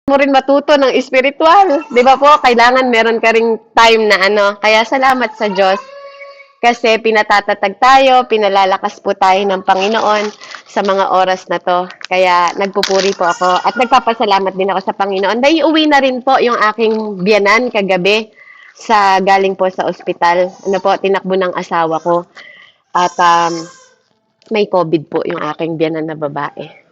mo rin matuto ng espiritual. Di ba po? Kailangan meron ka ring time na ano. Kaya salamat sa Diyos. Kasi pinatatatag tayo, pinalalakas po tayo ng Panginoon sa mga oras na to. Kaya nagpupuri po ako at nagpapasalamat din ako sa Panginoon. Dahil uwi na rin po yung aking biyanan kagabi sa galing po sa ospital. Ano po, tinakbo ng asawa ko. At may COVID po yung aking biyanan na babae.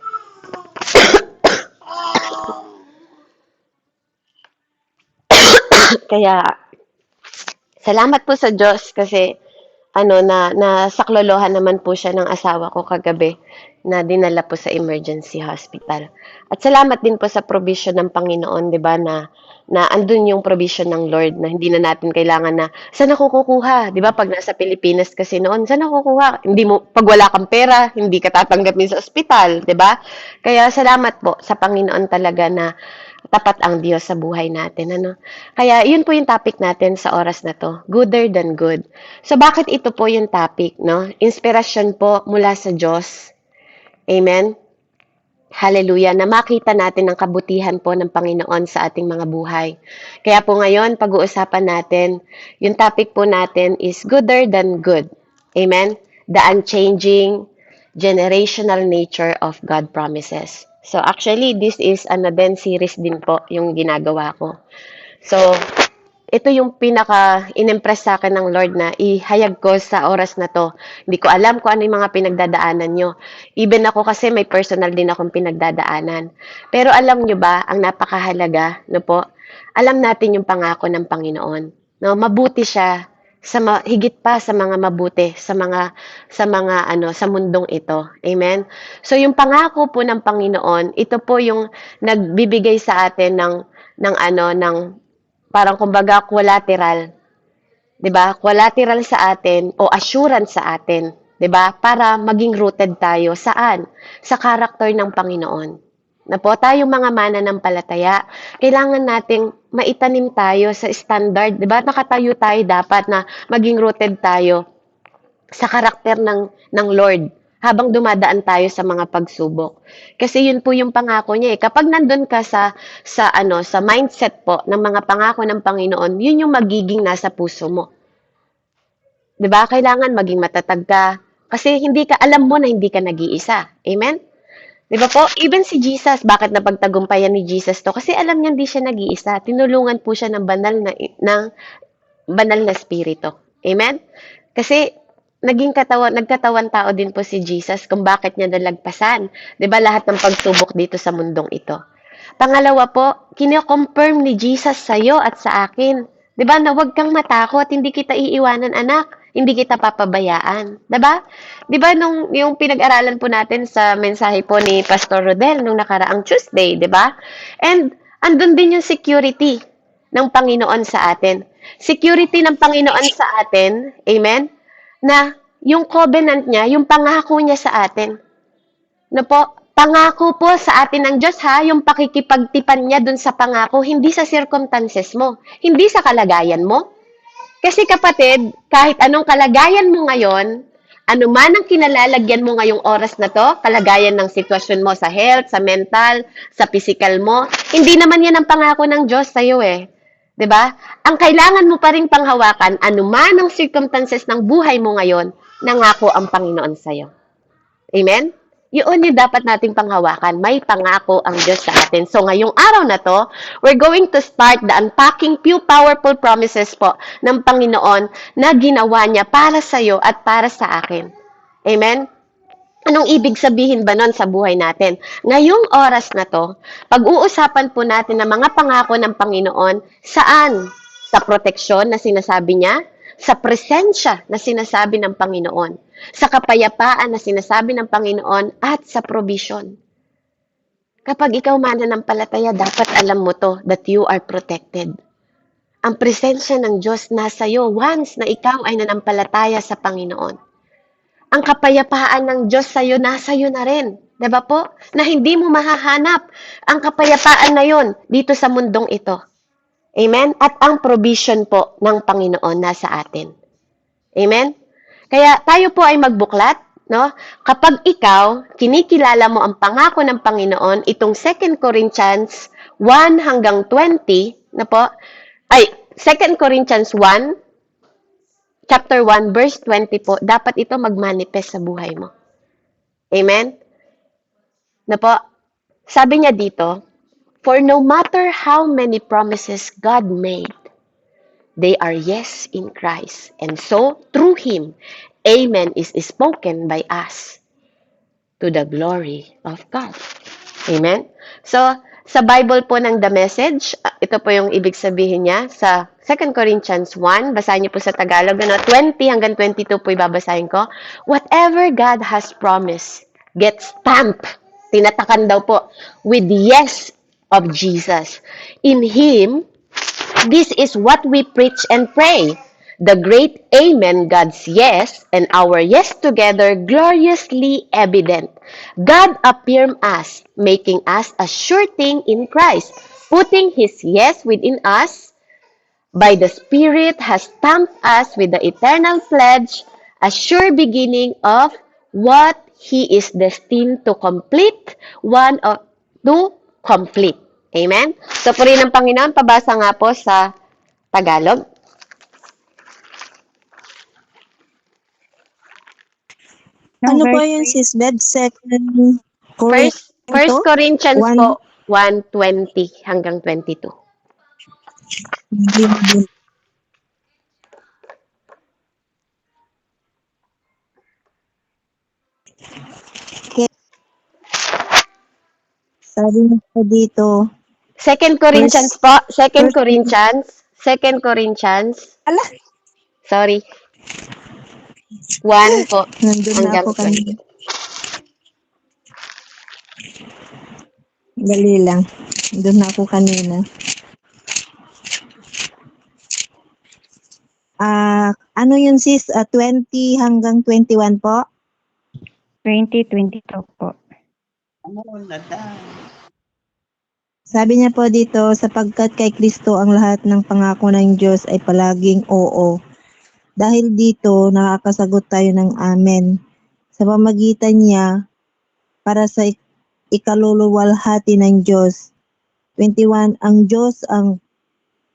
Kaya salamat po sa Diyos kasi nasaklolohan naman po siya ng asawa ko kagabi na dinala po sa emergency hospital. At salamat din po sa provision ng Panginoon, 'di ba, na andun yung provision ng Lord na hindi na natin kailangan na saan ako kukuha, 'di ba? Pag nasa Pilipinas kasi noon, saan ako kukuha? Hindi mo pag wala kang pera, hindi ka tatanggapin sa ospital, 'di ba? Kaya salamat po sa Panginoon talaga na tapat ang Diyos sa buhay natin, ano? Kaya yun po yung topic natin sa oras na to, gooder than good. So bakit ito po yung topic, no? Inspirasyon po mula sa Diyos. Amen. Hallelujah, na makita natin ang kabutihan po ng Panginoon sa ating mga buhay. Kaya po ngayon, pag-uusapan natin, yung topic po natin is gooder than good. Amen? The unchanging, generational nature of God promises. So actually, this is an Aden series din po yung ginagawa ko. So, ito yung pinaka-inimpress sa akin ng Lord na ihayag ko sa oras na to. Hindi ko alam kung ano yung mga pinagdadaanan nyo. Even ako kasi may personal din akong pinagdadaanan. Pero alam nyo ba, ang napakahalaga, no po, alam natin yung pangako ng Panginoon. No, mabuti siya higit pa sa mga mabuti sa mundong ito. Amen. So yung pangako po ng Panginoon, ito po yung nagbibigay sa atin ng parang kumbaga collateral, 'di ba? Collateral sa atin o assurance sa atin, 'di ba? Para maging rooted tayo saan? Sa character ng Panginoon. Na po tayong mga mananampalataya, kailangan nating maitanim tayo sa standard, 'di ba? Nakatayo tayo dapat na maging rooted tayo sa karakter ng Lord habang dumadaan tayo sa mga pagsubok. Kasi yun po yung pangako niya eh. Kapag nandun ka sa mindset po ng mga pangako ng Panginoon, yun yung magiging nasa puso mo. 'Di ba? Kailangan maging matatag ka kasi hindi ka alam mo na hindi ka nag-iisa. Amen? 'Di ba po? Even si Jesus, bakit napagtagumpayan ni Jesus to? Kasi alam niya hindi siya nag-iisa. Tinulungan po siya ng banal na spirito. Amen? Kasi nagkatawan tao din po si Jesus kung bakit niya nalagpasan. 'Di ba lahat ng pagsubok dito sa mundong ito. Pangalawa po, kino-confirm ni Jesus sa iyo at sa akin. 'Di ba na huwag kang matakot, hindi kita iiwanan anak, hindi kita papabayaan. 'Di ba? 'Di ba nung yung pinag-aralan po natin sa mensahe po ni Pastor Rodel nung nakaraang Tuesday, 'di ba? And andun din yung security ng Panginoon sa atin. Security ng Panginoon sa atin, amen, na yung covenant niya, yung pangako niya sa atin. No po, pangako po sa atin ng Diyos ha, yung pakikipagtipan niya dun sa pangako, hindi sa circumstances mo, hindi sa kalagayan mo. Kasi kapatid, kahit anong kalagayan mo ngayon, ano man ang kinalalagyan mo ngayong oras na to, kalagayan ng sitwasyon mo sa health, sa mental, sa physical mo, hindi naman yan ang pangako ng Diyos sa'yo eh. 'Di ba? Ang kailangan mo pa ring panghawakan, anuman ang circumstances ng buhay mo ngayon, nangako ang Panginoon sa iyo. Amen? Yun yung dapat nating panghawakan. May pangako ang Diyos sa atin. So, ngayong araw na to, we're going to start the unpacking few powerful promises po ng Panginoon na ginawa niya para sa iyo at para sa akin. Amen? Anong ibig sabihin ba nun sa buhay natin? Ngayong oras na to, pag-uusapan po natin ng mga pangako ng Panginoon, saan? Sa proteksyon na sinasabi niya, sa presensya na sinasabi ng Panginoon, sa kapayapaan na sinasabi ng Panginoon, at sa provision. Kapag ikaw mananampalataya, dapat alam mo to, that you are protected. Ang presensya ng Diyos nasa iyo once na ikaw ay nanampalataya sa Panginoon. Ang kapayapaan ng Diyos sa'yo, nasa iyo na rin. Diba po? Na hindi mo mahahanap ang kapayapaan na yon dito sa mundong ito. Amen? At ang provision po ng Panginoon nasa atin. Amen? Kaya tayo po ay magbuklat, no? Kapag ikaw, kinikilala mo ang pangako ng Panginoon, itong 2 Corinthians 1 hanggang 20, na po, ay, 2 Corinthians 1, chapter 1, verse 20 po, dapat ito mag-manifest sa buhay mo. Amen? Na po, sabi niya dito, for no matter how many promises God made, they are yes in Christ. And so, through Him, Amen is spoken by us to the glory of God. Amen? So, sa Bible po ng The Message, ito po yung ibig sabihin niya sa 2 Corinthians 1, basahin niyo po sa Tagalog, 20 hanggang 22 po ibabasahin ko. Whatever God has promised gets stamped, tinatakan daw po, with yes of Jesus. In Him, this is what we preach and pray. The great Amen, God's yes, and our yes together, gloriously evident. God affirmed us, making us a sure thing in Christ, putting His yes within us, by the Spirit has stamped us with the eternal pledge, a sure beginning of what He is destined to complete, to complete. Amen? So, purihin ng Panginoon, pabasa nga po sa Tagalog. Ano po yun, sis Bed? Second First Corinthians One. po, 1:20 hanggang 22. Sabi niyo po dito, 2 Corinthians po, 2 Corinthians, ala, sorry, 1 po nandun na hanggang ako 20. kanina. Dali lang. Nandun na ako kanina. Ano yun sis? 20 hanggang 21 po? 2022 po. Sabi niya po dito, sapagkat kay Kristo ang lahat ng pangako ng Diyos ay palaging oo. Dahil dito, nakakasagot tayo ng amen. Sa pamagitan niya, para sa ikaluluwalhati ng Diyos. 21, ang Diyos ang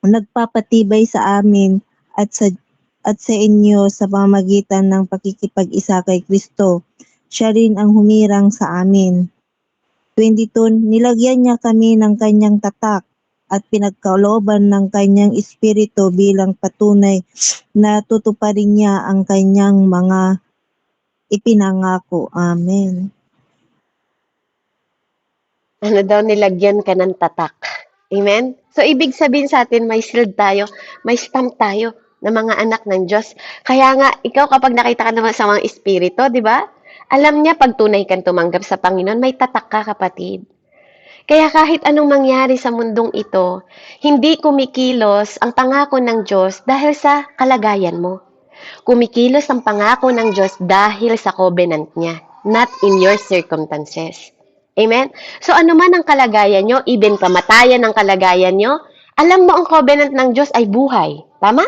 nagpapatibay sa amin at sa inyo sa pamamagitan ng pakikipag-isa kay Kristo. Siya rin ang humirang sa amin. 22, nilagyan niya kami ng kanyang tatak at pinagkalooban ng kanyang espiritu bilang patunay na tutuparin niya ang kanyang mga ipinangako. Amen. Ano daw, nilagyan ka ng tatak. Amen? So, ibig sabihin sa atin, may shield tayo, may stamp tayo ng mga anak ng Diyos. Kaya nga, ikaw kapag nakita ka naman sa mga espiritu, di ba? Alam niya, pag tunay kang tumanggap sa Panginoon, may tatak ka, kapatid. Kaya kahit anong mangyari sa mundong ito, hindi kumikilos ang pangako ng Diyos dahil sa kalagayan mo. Kumikilos ang pangako ng Diyos dahil sa covenant niya, not in your circumstances. Amen? So ano man ang kalagayan nyo, even kamatayan ang kalagayan nyo, alam mo ang covenant ng Diyos ay buhay. Tama?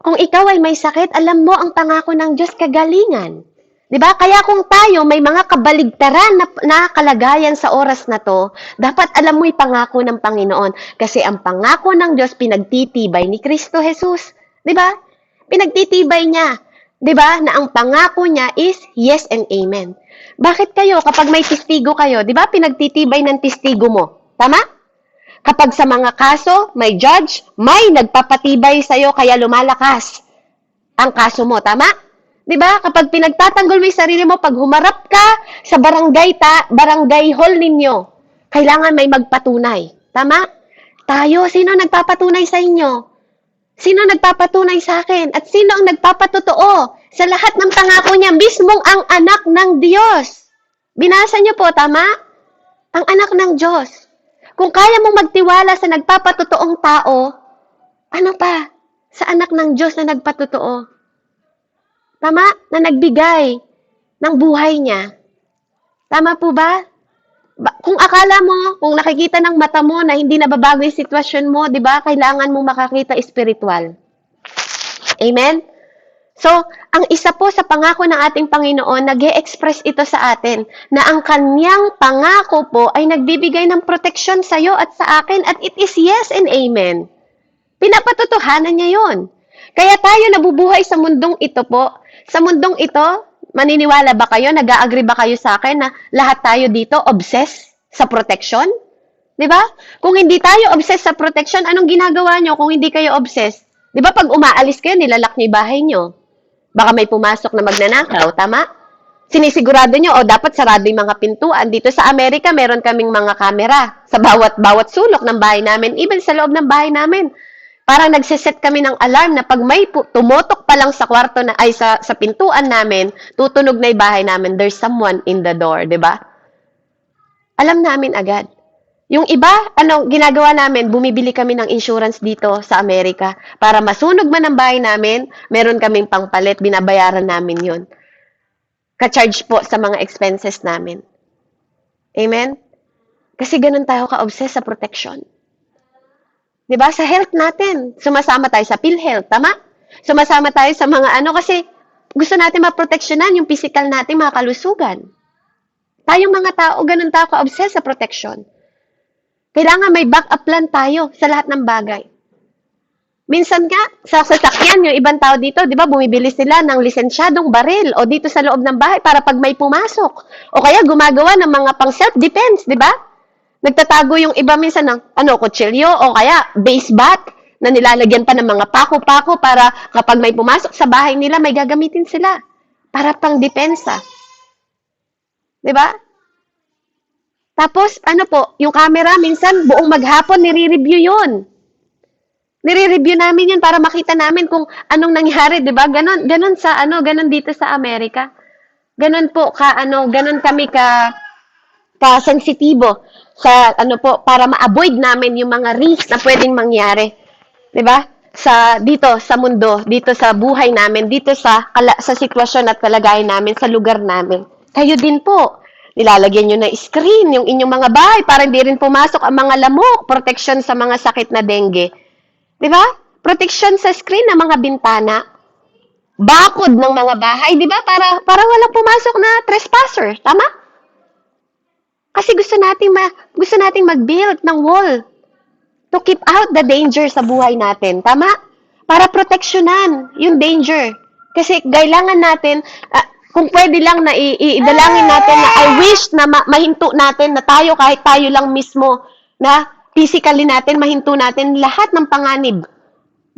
Kung ikaw ay may sakit, alam mo ang pangako ng Diyos kagalingan. Diba? Kaya kung tayo may mga kabaligtaran na kalagayan sa oras na to, dapat alam mo yung pangako ng Panginoon. Kasi ang pangako ng Diyos pinagtitibay ni Kristo Jesus. Diba? Pinagtitibay niya. Diba? Na ang pangako niya is yes and amen. Bakit kayo, kapag may testigo kayo, diba? Pinagtitibay ng testigo mo. Tama? Kapag sa mga kaso, may judge, may nagpapatibay sa'yo kaya lumalakas ang kaso mo. Tama? Diba? Kapag pinagtatanggol mo yung sarili mo, pag humarap ka sa barangay hall ninyo, kailangan may magpatunay. Tama? Tayo, sino nagpapatunay sa inyo? Sino nagpapatunay sa akin? At sino ang nagpapatotoo sa lahat ng pangako niya? Mismong ang anak ng Diyos. Binasa niyo po, tama? Ang anak ng Diyos. Kung kaya mong magtiwala sa nagpapatotoong tao, ano pa? Sa anak ng Diyos na nagpatotoo. Tama? Na nagbigay ng buhay niya. Tama po ba? Kung akala mo, kung nakikita ng mata mo na hindi nababago yung sitwasyon mo, di ba? Kailangan mong makakita espiritual. Amen? So, ang isa po sa pangako ng ating Panginoon, nag-e-express ito sa atin na ang kanyang pangako po ay nagbibigay ng proteksyon sa iyo at sa akin at it is yes and amen. Pinapatotohanan niya yon. Kaya tayo nabubuhay sa mundong ito po. Sa mundong ito, maniniwala ba kayo, nag-a-agree ba kayo sa akin na lahat tayo dito obsessed sa protection? Di ba? Kung hindi tayo obsessed sa protection, anong ginagawa nyo kung hindi kayo obsessed? Di ba pag umaalis kayo, nilalak niyo yung bahay nyo? Baka may pumasok na magnanakaw, tama? Sinisigurado nyo, dapat sarado yung mga pintuan. Dito sa Amerika, meron kaming mga kamera sa bawat sulok ng bahay namin, even sa loob ng bahay namin. Parang nagsiset kami ng alarm na pag may tumutok pa lang sa kwarto na ay sa pintuan namin, tutunog na yung bahay namin, there's someone in the door, 'di ba? Alam namin agad. Yung iba, ginagawa namin, bumibili kami ng insurance dito sa Amerika para masunog man ang bahay namin, meron kaming pangpalit, binabayaran namin 'yon. Ka-charge po sa mga expenses namin. Amen? Kasi ganun tayo ka-obsess sa protection. Diba? Sa health natin, sumasama tayo sa PhilHealth, tama? Sumasama tayo sa mga kasi gusto natin maproteksyonan yung physical natin, mga kalusugan. Tayong mga tao, ganun tayo ka-obsess sa protection. Kailangan may backup plan tayo sa lahat ng bagay. Minsan nga, sa sasakyan, yung ibang tao dito, di ba, bumibili sila ng lisensyadong baril o dito sa loob ng bahay para pag may pumasok. O kaya gumagawa ng mga pang self-defense, di ba? Nagtatago yung iba minsan ng kutsilyo o kaya base bat na nilalagyan pa ng mga pako-pako para kapag may pumasok sa bahay nila, may gagamitin sila para pang depensa. 'Di ba? Tapos yung camera minsan buong maghapon nire-review 'yon. Nire-review namin 'yon para makita namin kung anong nangyari, 'di ba? Ganon sa ganon dito sa Amerika. Ganon po ganon kami ka sensitibo sa para ma-avoid namin yung mga risk na pwedeng mangyari. 'Di ba? Dito sa mundo, dito sa buhay namin, dito sa sitwasyon at kalagayan namin sa lugar namin. Kayo din po. Nilalagyan niyo na screen yung inyong mga bahay para hindi rin pumasok ang mga lamok, protection sa mga sakit na dengue. 'Di ba? Protection sa screen ng mga bintana. Bakod ng mga bahay, 'di ba? Para walang pumasok na trespasser, tama? Kasi gusto nating mag-build ng wall to keep out the danger sa buhay natin. Tama? Para proteksyonan yung danger. Kasi kailangan natin, kung pwede lang na idalangin natin na I wish na mahinto natin na tayo kahit tayo lang mismo na physically natin, mahinto natin lahat ng panganib.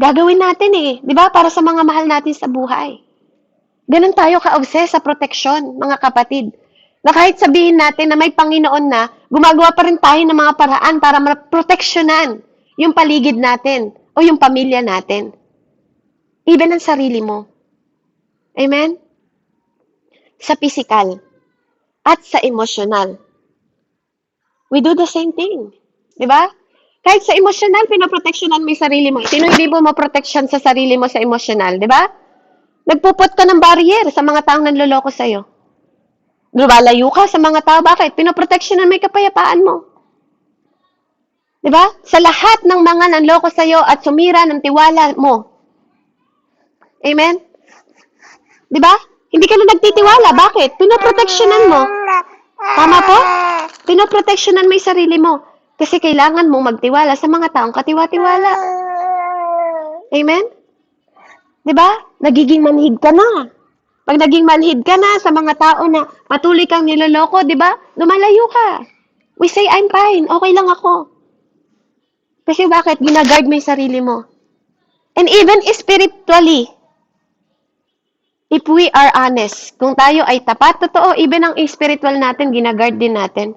Gagawin natin di ba? Para sa mga mahal natin sa buhay. Ganun tayo ka-obsess sa proteksyon, mga kapatid. Na kahit sabihin natin na may Panginoon na, gumagawa pa rin tayo ng mga paraan para maproteksyonan yung paligid natin o yung pamilya natin. Even ang sarili mo. Amen? Sa physical at sa emotional. We do the same thing. Di ba? Kahit sa emotional, pinoproteksyonan mo yung sarili mo. Sino hindi mo maproteksyon sa sarili mo sa emotional? Di ba? Nagpuput ka ng barrier sa mga taong nanloloko sa'yo. Lumalayo ka sa mga tao. Bakit? Pinoproteksyonan mo yung kapayapaan mo. Diba? Sa lahat ng mga nanloko sa'yo at sumira ng tiwala mo. Amen? Diba? Hindi ka na nagtitiwala. Bakit? Pinoproteksyonan mo. Tama po? Pinoproteksyonan mo yung sarili mo. Kasi kailangan mong magtiwala sa mga taong katiwa-tiwala. Amen? Diba? Nagiging manhid ka na. Pag naging manhid ka na sa mga tao na patuloy kang niloloko, di ba? Lumalayo ka. We say, I'm fine. Okay lang ako. Kasi bakit? Ginaguard mo yung sarili mo. And even spiritually, if we are honest, kung tayo ay tapat, totoo, even ang spiritual natin, ginaguard din natin.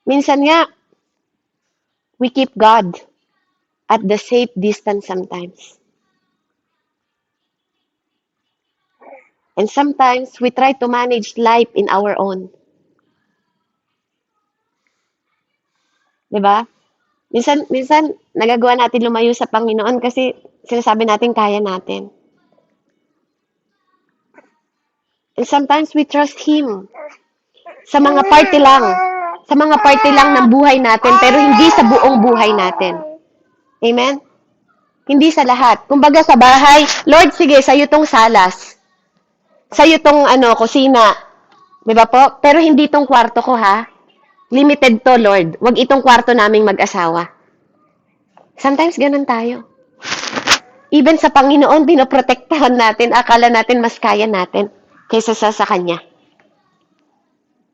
Minsan nga, we keep God at the safe distance sometimes. And sometimes, we try to manage life in our own. Diba? Minsan, nagagawa natin lumayo sa Panginoon kasi sinasabi natin kaya natin. And sometimes, we trust Him sa mga parte lang. Sa mga parte lang ng buhay natin, pero hindi sa buong buhay natin. Amen? Hindi sa lahat. Kumbaga sa bahay, Lord, sige, sa'yo tong salas. Sa'yo tong kusina. Di ba po? Pero hindi tong kwarto ko, ha? Limited to, Lord. Wag itong kwarto naming mag-asawa. Sometimes ganun tayo. Even sa Panginoon, pinoprotektahan natin, akala natin mas kaya natin kaysa sa Kanya.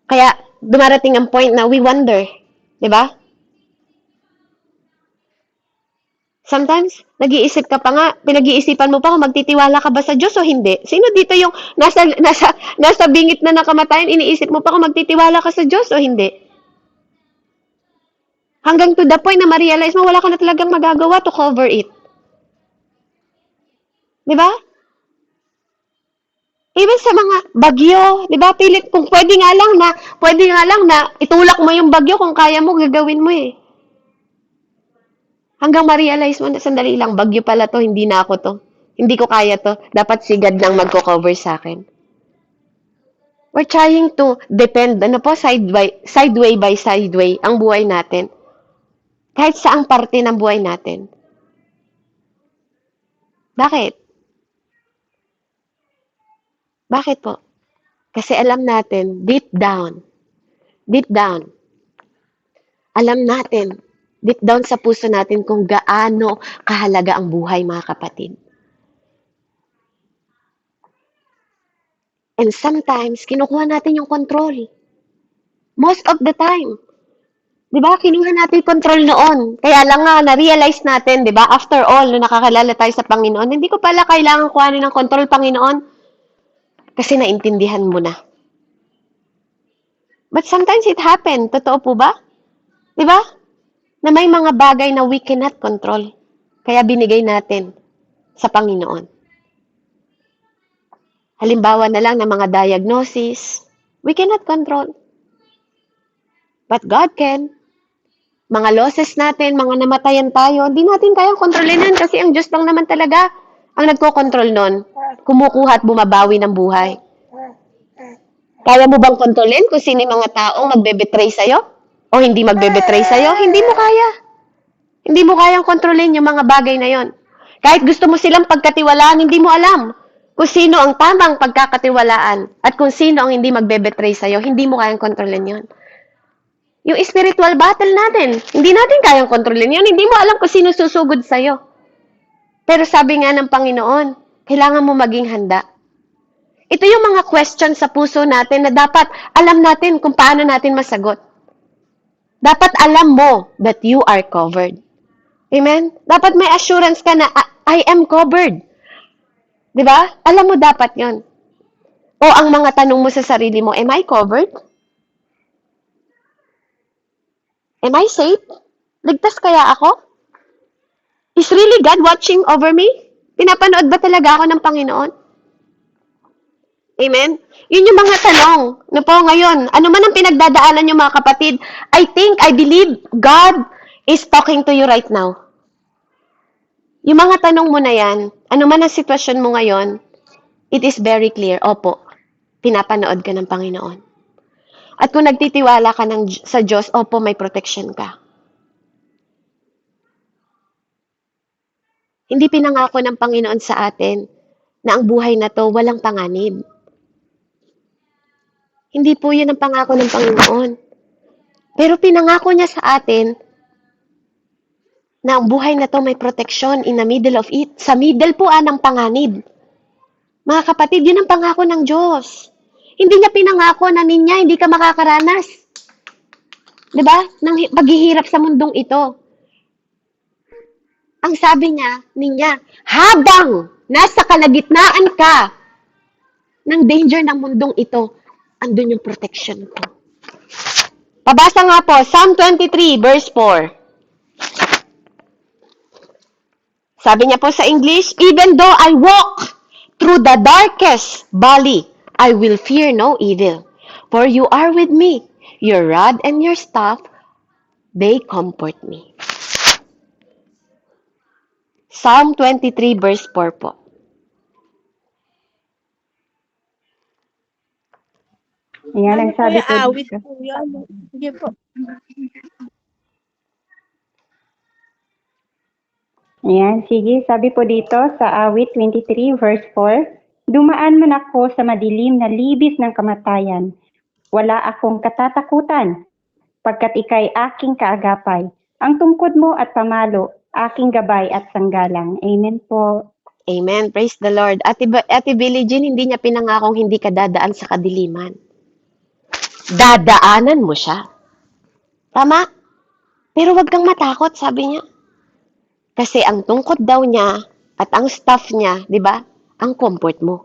Kaya, dumarating ang point na we wonder. Di ba? Sometimes, nag-iisip ka pa nga, pinag-iisipan mo pa kung magtitiwala ka ba sa Diyos o hindi. Sino dito yung nasa bingit na ng kamatayan, iniisip mo pa kung magtitiwala ka sa Diyos o hindi? Hanggang to the point na ma-realize mo, wala ka na talagang magagawa to cover it. Di ba? Even sa mga bagyo, di ba? Pilit, kung pwede nga lang na itulak mo yung bagyo kung kaya mo, gagawin mo eh. Hanggang ma-realize mo na sandali lang, bagyo pala to, hindi na ako to. Hindi ko kaya to. Dapat si God lang magko-cover sa akin. We're trying to depend, sideway by sideway, ang buhay natin. Kahit saang parte ng buhay natin. Bakit? Bakit po? Kasi alam natin, deep down, alam natin, deep down sa puso natin kung gaano kahalaga ang buhay, mga kapatid. And sometimes, kinukuha natin yung control. Most of the time. Di ba? Kinuha natin yung control noon. Kaya lang nga, na-realize natin, di ba? After all, nung nakakilala tayo sa Panginoon, hindi ko pala kailangan kuhanin ng control, Panginoon. Kasi naintindihan mo na. But sometimes it happened. Totoo po ba? Di ba? Na may mga bagay na we cannot control. Kaya binigay natin sa Panginoon. Halimbawa na lang ng mga diagnosis, we cannot control. But God can. Mga losses natin, mga namatayan tayo, hindi natin kayang kontrolin yan kasi ang Diyos lang naman talaga ang nagko-control nun. Kumukuha at bumabawi ng buhay. Kaya mo bang kontrolin kung sino yung mga taong magbe-betray sa'yo? O hindi magbe-betray sa'yo? Hindi mo kaya. Hindi mo kayang kontrolin yung mga bagay na yon. Kahit gusto mo silang pagkatiwalaan, hindi mo alam kung sino ang tamang pagkakatiwalaan at kung sino ang hindi magbe-betray sa'yo. Hindi mo kayang kontrolin yon. Yung spiritual battle natin, hindi natin kayang kontrolin yun. Hindi mo alam kung sino susugod sa'yo. Pero sabi nga ng Panginoon, kailangan mo maging handa. Ito yung mga questions sa puso natin na dapat alam natin kung paano natin masagot. Dapat alam mo that you are covered. Amen? Dapat may assurance ka na, I am covered. Diba? Alam mo dapat yon. O ang mga tanong mo sa sarili mo, am I covered? Am I safe? Ligtas kaya ako? Is really God watching over me? Pinapanood ba talaga ako ng Panginoon? Amen? Yun yung mga tanong. No po, ngayon, ano man ang pinagdadaanan yung mga kapatid, I believe God is talking to you right now. Yung mga tanong mo na yan, ano man ang sitwasyon mo ngayon, it is very clear. Opo, pinapanood ka ng Panginoon. At kung nagtitiwala ka sa Diyos, opo, may protection ka. Hindi pinangako ng Panginoon sa atin na ang buhay na to walang panganib. Hindi po yun ang pangako ng Panginoon. Pero pinangako niya sa atin na ang buhay na to may protection in the middle of it. Sa middle po ng panganib. Mga kapatid, yun ang pangako ng Diyos. Hindi niya pinangako na ninya, hindi ka makakaranas. Diba? Ng paghihirap sa mundong ito. Ang sabi niya, habang nasa kalagitnaan ka ng danger ng mundong ito, andun yung protection ko. Pabasa nga po, Psalm 23, verse 4. Sabi niya po sa English, even though I walk through the darkest valley, I will fear no evil. For you are with me. Your rod and your staff, they comfort me. Psalm 23 verse 4 po. Yan ang sabi ko awit dito. po yan. Sige po. Ayan, sige. Sabi po dito sa awit 23 verse 4, dumaan man ako sa madilim na libis ng kamatayan. Wala akong katatakutan, pagkat ikay aking kaagapay. Ang tungkod mo at pamalo, aking gabay at sanggalang. Amen po. Amen. Praise the Lord. Ate Billie Jean, hindi niya pinangakong hindi ka dadaan sa kadiliman. Dadaanan mo siya. Tama? Pero wag kang matakot, sabi niya. Kasi ang tungkod daw niya at ang staff niya, di ba? Ang comfort mo.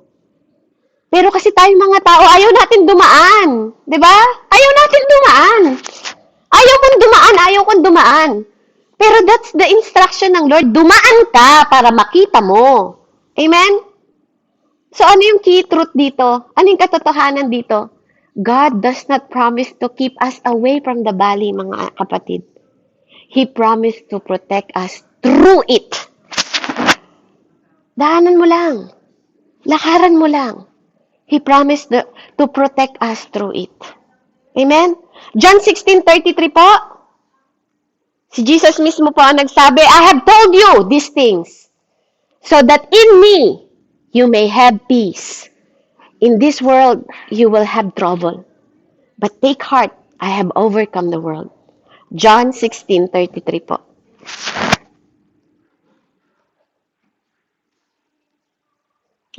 Pero kasi tayong mga tao, ayaw natin dumaan. Di ba? Ayaw natin dumaan. Ayaw mong dumaan, ayaw kong dumaan. Pero that's the instruction ng Lord. Dumaan ka para makita mo. Amen? So ano yung key truth dito? Ano yung katotohanan dito? God does not promise to keep us away from the valley, mga kapatid. He promised to protect us through it. Daanan mo lang. Lakaran mo lang. He promised to protect us through it. Amen? John 16:33 po. Si Jesus mismo po ang nagsabi, I have told you these things so that in me you may have peace. In this world you will have trouble. But take heart, I have overcome the world. John 16:33 po.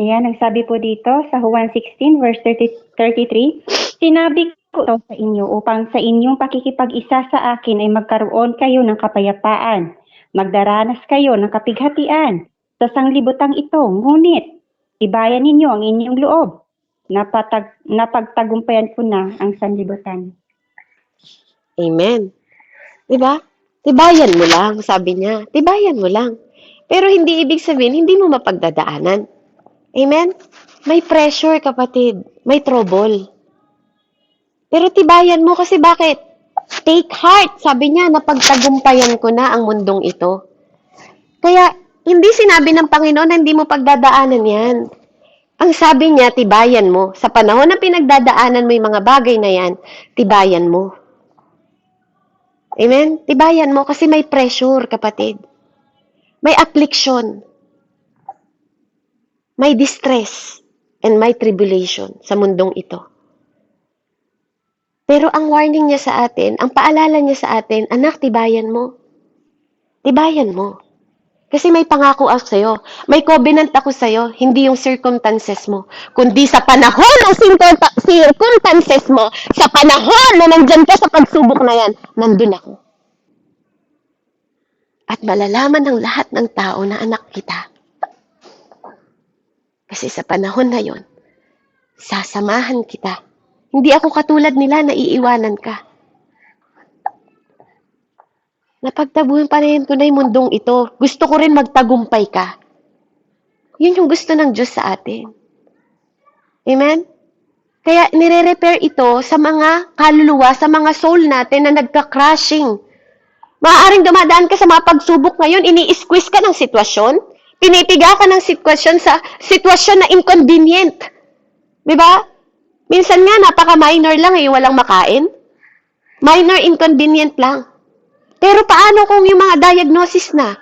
Ayan, ang sabi po dito sa Juan 16 verse 33, sinabi ko ito sa inyo upang sa inyong pakikipag-isa sa akin ay magkaroon kayo ng kapayapaan. Magdaranas kayo ng kapighatian sa sanglibutang ito. Ngunit, ibayan ninyo ang inyong loob. Napagtagumpayan ko na ang sanlibutan. Amen. Diba? Tibayan mo lang, sabi niya. Tibayan mo lang. Pero hindi ibig sabihin, hindi mo mapagdadaanan. Amen? May pressure, kapatid. May trouble. Pero tibayan mo kasi bakit? Take heart, sabi niya, napagtagumpayan ko na ang mundong ito. Kaya, hindi sinabi ng Panginoon na hindi mo pagdadaanan yan. Ang sabi niya, tibayan mo. Sa panahon na pinagdadaanan mo yung mga bagay na yan, tibayan mo. Amen? Tibayan mo kasi may pressure, kapatid. May affliction. May distress and may tribulation sa mundong ito. Pero ang warning niya sa atin, ang paalala niya sa atin, anak, tibayan mo. Tibayan mo. Kasi may pangako ako sa'yo. May covenant ako sa'yo, hindi yung circumstances mo. Kundi sa panahon ng circumstances mo, sa panahon na nandyan ka sa pagsubok na yan, nandun ako. At malalaman ng lahat ng tao na anak kita. Kasi sa panahon na yon, sasamahan kita. Hindi ako katulad nila na iiwanan ka. Napagtagumpayan ko na yung mundong ito. Gusto ko rin magtagumpay ka. Yun yung gusto ng Diyos sa atin. Amen? Kaya nire-repair ito sa mga kaluluwa, sa mga soul natin na nagka-crashing. Maaaring dumadaan ka sa mga pagsubok ngayon, ini-squeeze ka ng sitwasyon, pinipiga ka ng sitwasyon sa sitwasyon na inconvenient. Diba? Minsan nga, napaka-minor lang walang makain. Minor inconvenient lang. Pero paano kung yung mga diagnosis na?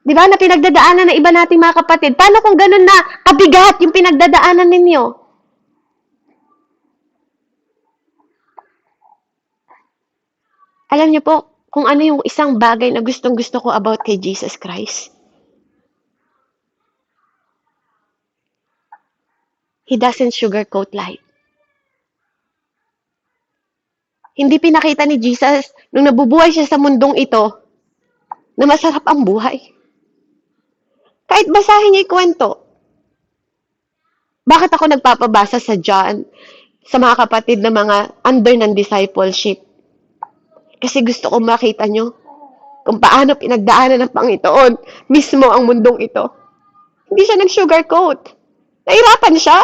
Diba? Na pinagdadaanan ng iba nating mga kapatid. Paano kung ganun na kabigat yung pinagdadaanan ninyo? Alam niyo po, kung ano yung isang bagay na gustong-gusto ko about kay Jesus Christ. He doesn't sugarcoat life. Hindi pinakita ni Jesus nung nabubuhay siya sa mundong ito na masarap ang buhay. Kahit basahin niya yung kwento. Bakit ako nagpapabasa sa John, sa mga kapatid na mga under ng discipleship? Kasi gusto ko makita nyo kung paano pinagdaanan ng Panginoon mismo ang mundong ito. Hindi siya nag-sugarcoat. Nahirapan siya.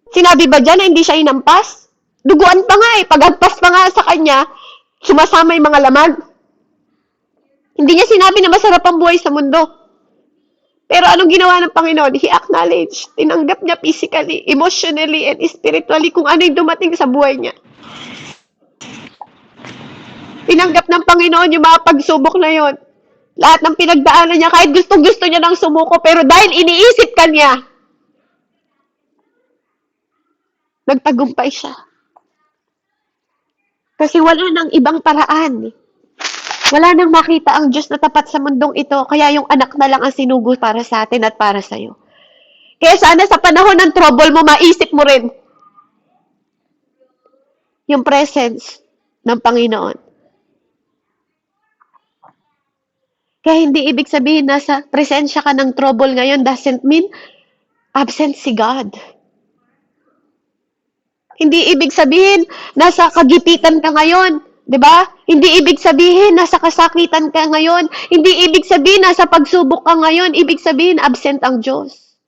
Sinabi ba dyan na hindi siya inampas? Duguan pa nga pag-agpas pa nga sa kanya, sumasama yung mga laman. Hindi niya sinabi na masarap ang buhay sa mundo. Pero anong ginawa ng Panginoon? He acknowledged. Tinanggap niya physically, emotionally, and spiritually kung ano yung dumating sa buhay niya. Tinanggap ng Panginoon yung mga pagsubok na yon. Lahat ng pinagdaanan niya, kahit gustong-gusto niya nang sumuko, pero dahil iniisip ka niya, nagtagumpay siya. Kasi wala nang ibang paraan. Wala nang makita ang Diyos na tapat sa mundong ito, kaya yung anak na lang ang sinugo para sa atin at para sa'yo. Kaya sana sa panahon ng trouble mo, maisip mo rin yung presence ng Panginoon. Kaya hindi ibig sabihin nasa presensya ka ng trouble ngayon doesn't mean absent si God. Hindi ibig sabihin nasa kagipitan ka ngayon, 'di ba? Hindi ibig sabihin nasa kasakitan ka ngayon. Hindi ibig sabihin nasa pagsubok ka ngayon. Ibig sabihin absent ang Diyos.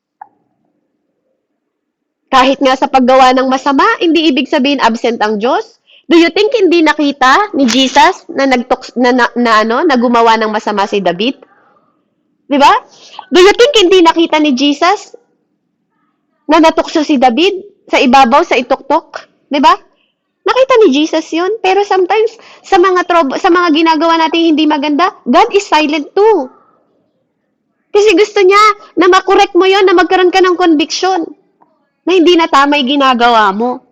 Kahit nga sa paggawa ng masama, hindi ibig sabihin absent ang Diyos. Do you think hindi nakita ni Jesus na na gumawa ng masama si David? 'Di ba? Do you think hindi nakita ni Jesus na natukso si David sa ibabaw sa ituktok? 'Di ba? Nakita ni Jesus 'yun, pero sometimes sa mga ginagawa natin hindi maganda, God is silent too. Kasi gusto niya na makorek mo 'yon, na magkaroon ka ng conviction na hindi na tama 'yung ginagawa mo.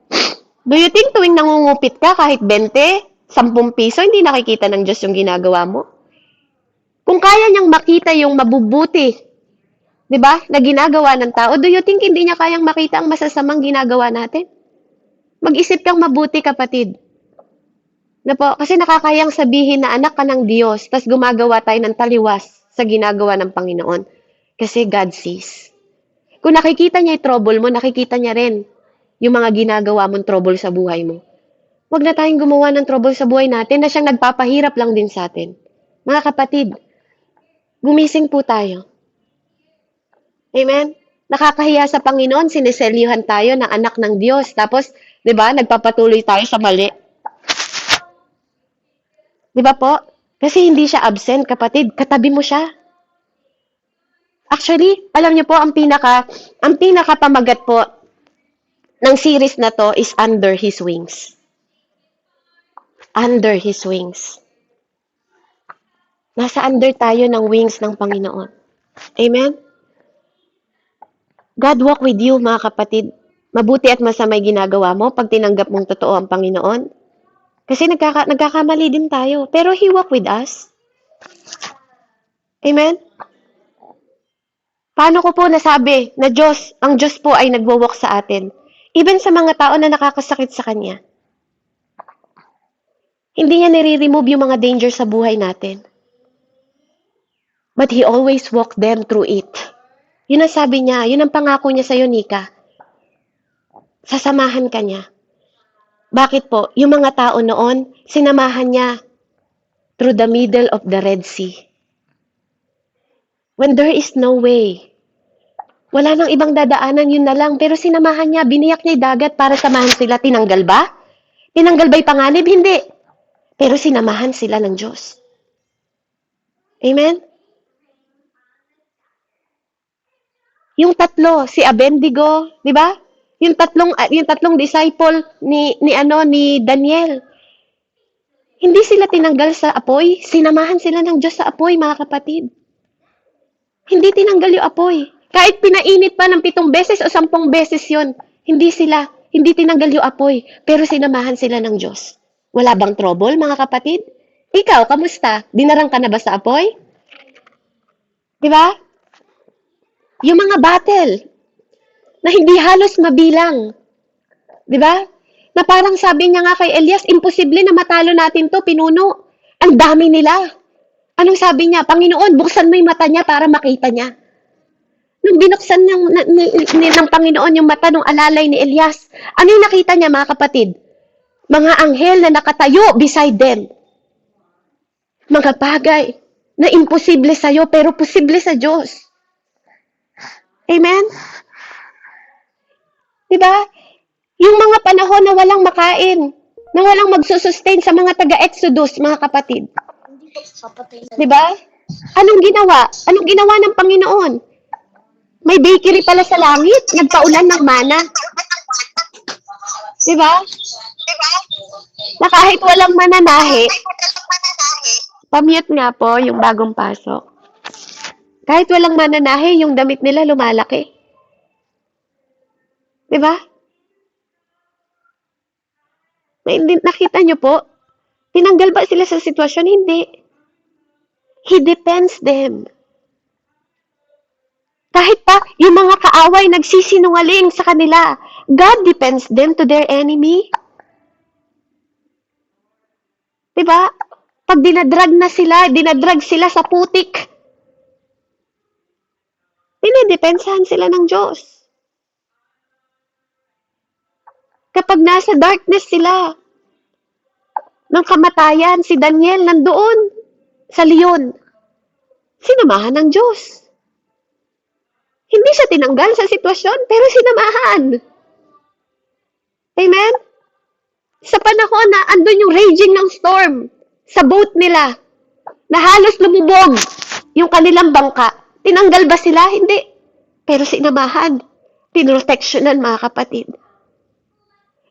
Do you think tuwing nangungupit ka kahit 20, 10 piso, hindi nakikita ng Diyos 'yung ginagawa mo? Kung kaya niyang makita 'yung mabubuti, 'di ba, na ginagawa ng tao, do you think hindi niya kayang makita ang masasamang ginagawa natin? Mag-isip kang mabuti, kapatid. Na po, kasi nakakayang sabihin na anak ka ng Diyos, tas gumagawa tayo ng taliwas sa ginagawa ng Panginoon. Kasi God sees. Kung nakikita niya yung trouble mo, nakikita niya rin yung mga ginagawa mong trouble sa buhay mo. Huwag na tayong gumawa ng trouble sa buhay natin na siyang nagpapahirap lang din sa atin. Mga kapatid, gumising po tayo. Amen? Nakakahiya sa Panginoon, siniselyuhan tayo ng anak ng Diyos. Tapos, di ba, nagpapatuloy tayo sa mali. Di ba po? Kasi hindi siya absent, kapatid. Katabi mo siya. Actually, alam niyo po, ang pinakapamagat po ng series na to is Under His Wings. Under His Wings. Nasa under tayo ng wings ng Panginoon. Amen? God walk with you, mga kapatid. Mabuti at masamay ginagawa mo pag tinanggap mong totoo ang Panginoon. Kasi nagkakamali din tayo. Pero He walk with us. Amen? Paano ko po nasabi na ang Diyos po ay nagwo-walk sa atin? Even sa mga tao na nakakasakit sa Kanya. Hindi niya nire-remove yung mga danger sa buhay natin. But He always walk them through it. Yun ang sabi niya, yun ang pangako niya sa'yo, Nika. Sasamahan ka niya. Bakit po? Yung mga tao noon, sinamahan niya through the middle of the Red Sea. When there is no way, wala nang ibang dadaanan, yun na lang. Pero sinamahan niya, biniyak niya yung dagat para samahan sila. Tinanggal ba? Tinanggal ba'y panganib? Hindi. Pero sinamahan sila ng Diyos. Amen? Yung tatlo, si Abednego, di ba? Yung tatlong disciple ni Daniel. Hindi sila tinanggal sa apoy, sinamahan sila ng Diyos sa apoy, mga kapatid. Hindi tinanggal yung apoy. Kahit pinainit pa ng 7 beses o 10 beses yon, hindi tinanggal yung apoy, pero sinamahan sila ng Diyos. Wala bang trouble, mga kapatid? Ikaw, kamusta? Dinarang ka na ba sa apoy? Di ba? Yung mga battle na hindi halos mabilang. Di ba? Na parang sabi niya nga kay Elias, imposible na matalo natin to, pinuno. Ang dami nila. Anong sabi niya? Panginoon, buksan mo yung mata niya para makita niya. Nung binuksan ng Panginoon yung mata ng alalay ni Elias, ano yung nakita niya, mga kapatid? Mga anghel na nakatayo beside them. Mga bagay na imposible sa'yo pero posible sa Diyos. Amen? Diba? Yung mga panahon na walang makain, na walang magsusustain sa mga taga-Exodus, mga kapatid. Diba? Anong ginawa? Anong ginawa ng Panginoon? May bakery pala sa langit, nagpaulan ng mana. Diba? Na kahit walang mananahe, Pa-mute nga po yung bagong pasok. Kahit walang mananahe, yung damit nila lumalaki. 'Di ba? Nakita niyo po? Tinanggal ba sila sa sitwasyon? Hindi. He depends them. Kahit pa yung mga kaaway nagsisinungaling sa kanila, God depends them to their enemy. 'Di ba? Pag dinadrag sila sa putik, dinidepensahan sila ng Diyos. Kapag nasa darkness sila, ng kamatayan, si Daniel nandoon sa leon. Sinamahan ng Diyos. Hindi siya tinanggal sa sitwasyon, pero sinamahan. Amen? Sa panahon na andun yung raging ng storm sa boat nila, na halos lumubog yung kanilang bangka, tinanggal ba sila? Hindi. Pero sinamahan. Pinroteksyonan, mga kapatid.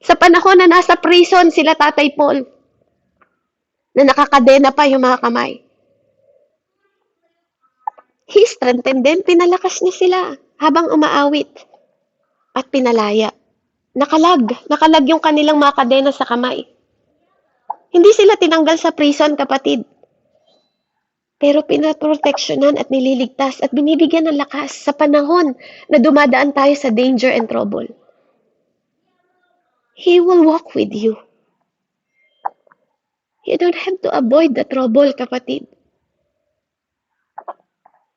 Sa panahon na nasa prison sila Tatay Paul, na nakakadena pa yung mga kamay, He strengthened them, pinalakas niya sila habang umaawit at pinalaya. Nakalag yung kanilang mga kadena sa kamay. Hindi sila tinanggal sa prison, kapatid. Pero pinaproteksyonan at nililigtas at binibigyan ng lakas sa panahon na dumadaan tayo sa danger and trouble. He will walk with you. You don't have to avoid the trouble, kapatid.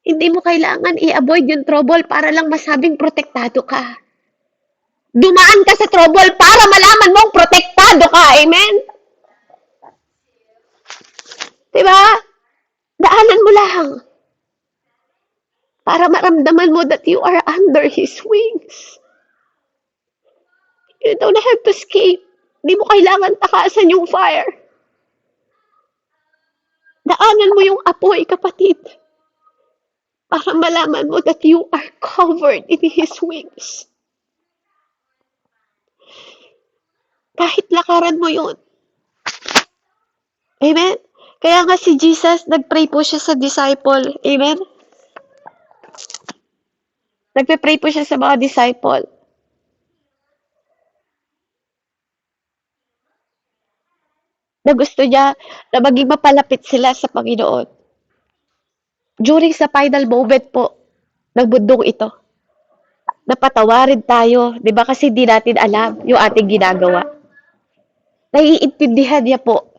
Hindi mo kailangan i-avoid yung trouble para lang masabing protektado ka. Dumaan ka sa trouble para malaman mong protektado ka. Amen? Diba? Daanan mo lang. Para maramdaman mo that you are under His wings. You don't have to escape. Hindi mo kailangan takasan yung fire. Daanan mo yung apoy, kapatid. Para malaman mo that you are covered in His wings. Kahit lakaran mo yun. Amen? Kaya nga si Jesus, nagpray po siya sa disciple. Amen? Nagpe-pray po siya sa mga disciple. Na gusto niya na maging mapalapit sila sa Panginoon. During sa final moment po ng bundong ito, napatawarin tayo, di ba? Kasi di natin alam yung ating ginagawa. Naiintindihan niya po.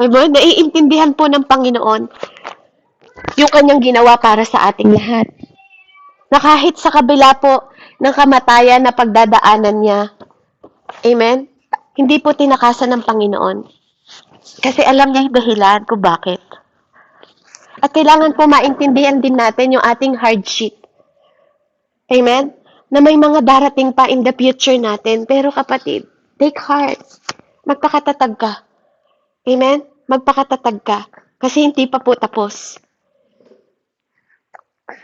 Amen? Naiintindihan po ng Panginoon yung kanyang ginawa para sa ating lahat. Na kahit sa kabila po ng kamatayan na pagdadaanan niya, amen? Hindi po tinakasan ng Panginoon. Kasi alam niya yung dahilan kung bakit. At kailangan po maintindihan din natin yung ating hardship. Amen? Na may mga darating pa in the future natin. Pero kapatid, take heart. Magpakatatag ka. Amen? Magpakatatag ka. Kasi hindi pa po tapos.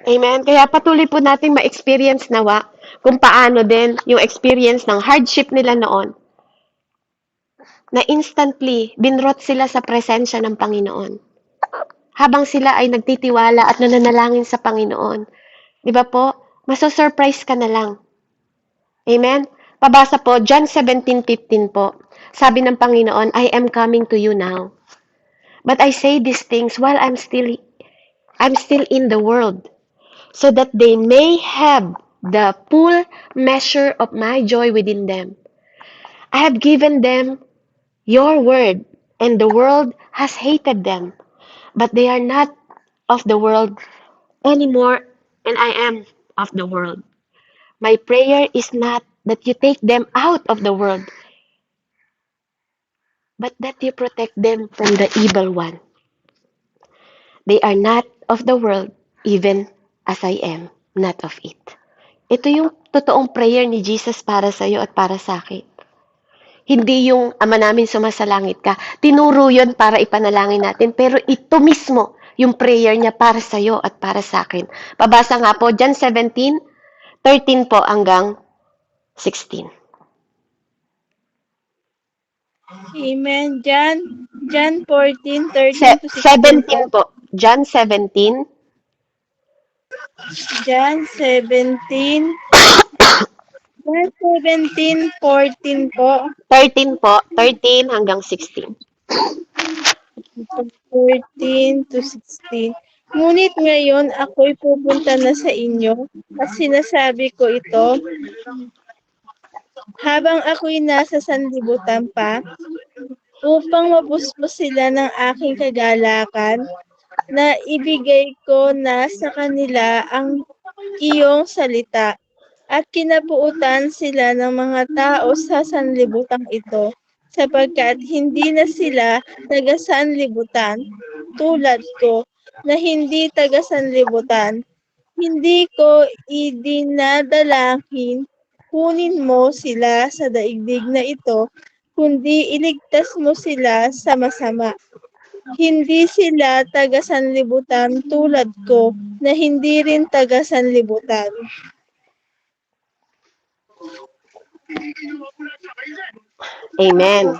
Amen? Kaya patuloy po natin ma-experience nawa kung paano din yung experience ng hardship nila noon. Na instantly, binrot sila sa presensya ng Panginoon. Habang sila ay nagtitiwala at nananalangin sa Panginoon. Di ba po? Maso-surprise ka na lang. Amen? Pabasa po, John 17:15 po. Sabi ng Panginoon, I am coming to you now. But I say these things while I'm still in the world, so that they may have the full measure of my joy within them. I have given them your word, and the world has hated them. But they are not of the world anymore, and I am of the world. My prayer is not that you take them out of the world, but that you protect them from the evil one. They are not of the world, even as I am not of it. Ito yung totoong prayer ni Jesus para sa iyo at para sa akin. Hindi yung Ama namin sumasalangit ka. Tinuro yun para ipanalangin natin. Pero ito mismo yung prayer niya para sa iyo at para sa akin. Pabasa nga po, John 17:13 po hanggang 16. Amen. John John 14, 13 to 16 po. 17 po. John 17. John 17. John 17, 14 po. 13 po. 13 hanggang 16. 14 to 16. Ngunit ngayon ako'y pupunta na sa inyo at sinasabi ko ito habang ako'y nasa sanlibutan pa upang mapuspos sila ng aking kagalakan na ibigay ko na sa kanila ang iyong salita at kinabuutan sila ng mga tao sa sanlibutan ito sapagkat hindi na sila taga-sanlibutan tulad ko na hindi taga-sanlibutan. Hindi ko idinadalangin kunin mo sila sa daigdig na ito, kundi iligtas mo sila sa masama. Hindi sila taga-sanlibutan tulad ko na hindi rin taga-sanlibutan. Amen.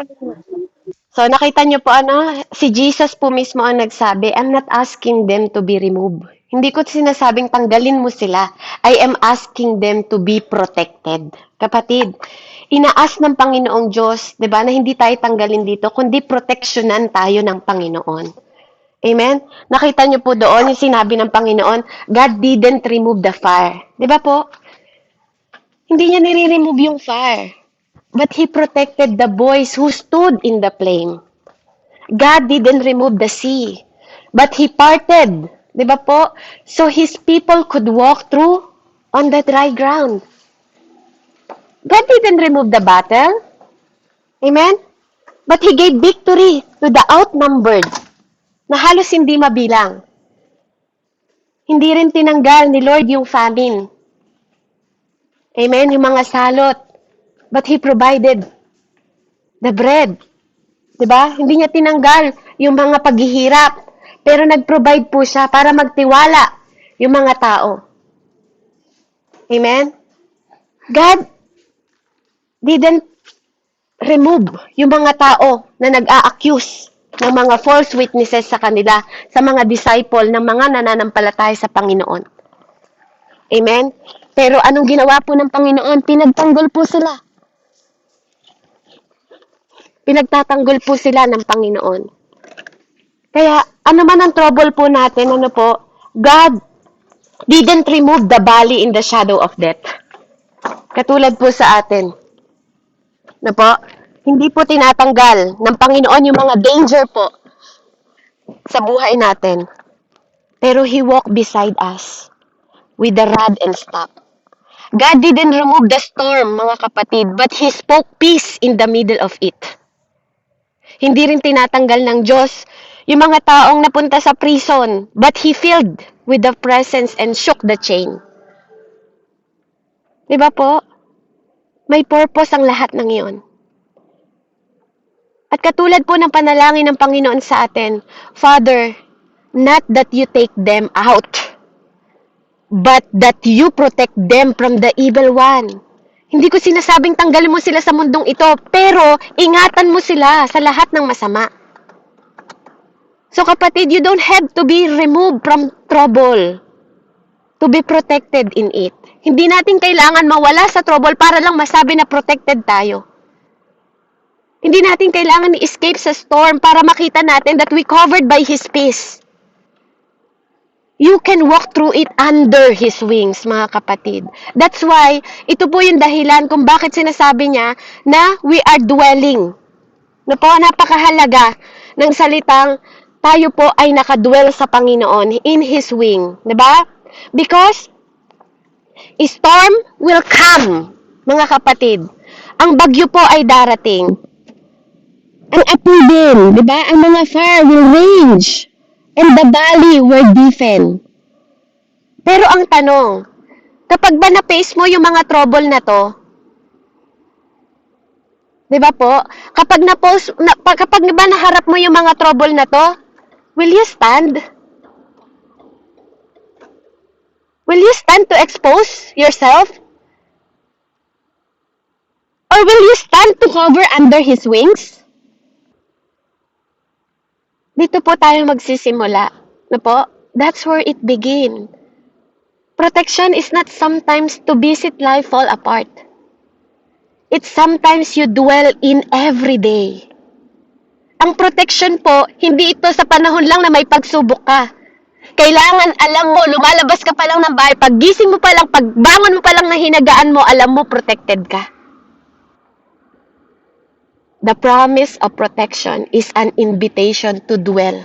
So, nakita niyo po si Jesus po mismo ang nagsabi, I'm not asking them to be removed. Hindi ko sinasabing tanggalin mo sila. I am asking them to be protected. Kapatid, inaas ng Panginoong Diyos, 'di ba, na hindi tayo tanggalin dito, kundi proteksyonan tayo ng Panginoon. Amen? Nakita niyo po doon yung sinabi ng Panginoon, God didn't remove the fire. 'Di ba po? Hindi niya nire-remove yung fire. But He protected the boys who stood in the flame. God didn't remove the sea, but He parted. Di ba po? So His people could walk through on the dry ground. God didn't remove the battle. Amen? But He gave victory to the outnumbered na halos hindi mabilang. Hindi rin tinanggal ni Lord yung famine. Amen? Yung mga salot. But He provided the bread. Diba? Hindi niya tinanggal yung mga paghihirap. Pero nag-provide po siya para magtiwala yung mga tao. Amen? God didn't remove yung mga tao na nag-a-accuse ng mga false witnesses sa kanila, sa mga disciple ng mga nananampalataya sa Panginoon. Amen? Pero anong ginawa po ng Panginoon? Pinagtanggol po sila. Pinagtatanggol po sila ng Panginoon. Kaya, ano man ang trouble po natin, God didn't remove the valley in the shadow of death. Katulad po sa atin. Hindi po tinatanggal ng Panginoon yung mga danger po sa buhay natin. Pero He walked beside us with the rod and staff. God didn't remove the storm, mga kapatid, but He spoke peace in the middle of it. Hindi rin tinatanggal ng Diyos yung mga taong napunta sa prison, but He filled with the presence and shook the chain. Diba po? May purpose ang lahat ng iyon. At katulad po ng panalangin ng Panginoon sa atin, Father, not that you take them out, but that you protect them from the evil one. Hindi ko sinasabing tanggalin mo sila sa mundong ito, pero ingatan mo sila sa lahat ng masama. So kapatid, you don't have to be removed from trouble to be protected in it. Hindi natin kailangan mawala sa trouble para lang masabi na protected tayo. Hindi natin kailangan i-escape sa storm para makita natin that we covered by His peace. You can walk through it under His wings, mga kapatid. That's why, ito po yung dahilan kung bakit sinasabi niya na we are dwelling. Napakahalaga ng salitang tayo po ay nakadwell sa Panginoon in His wing. Diba? Because a storm will come, mga kapatid. Ang bagyo po ay darating. Ang apoy din, diba? Ang mga fire will rage. And the valley will deepen. Pero ang tanong, kapag ba na-face mo yung mga trouble na to, di ba po? Kapag ba naharap mo yung mga trouble na to, will you stand? Will you stand to expose yourself? Or will you stand to cover under His wings? Dito po tayo magsisimula. Na po? That's where it begin. Protection is not sometimes to visit life fall apart. It's sometimes you dwell in every day. Ang protection po, hindi ito sa panahon lang na may pagsubok ka. Kailangan alam mo, lumalabas ka pa lang ng bahay, paggising mo pa lang, pagbangon mo pa lang na hinagaan mo, alam mo, protected ka. The promise of protection is an invitation to dwell,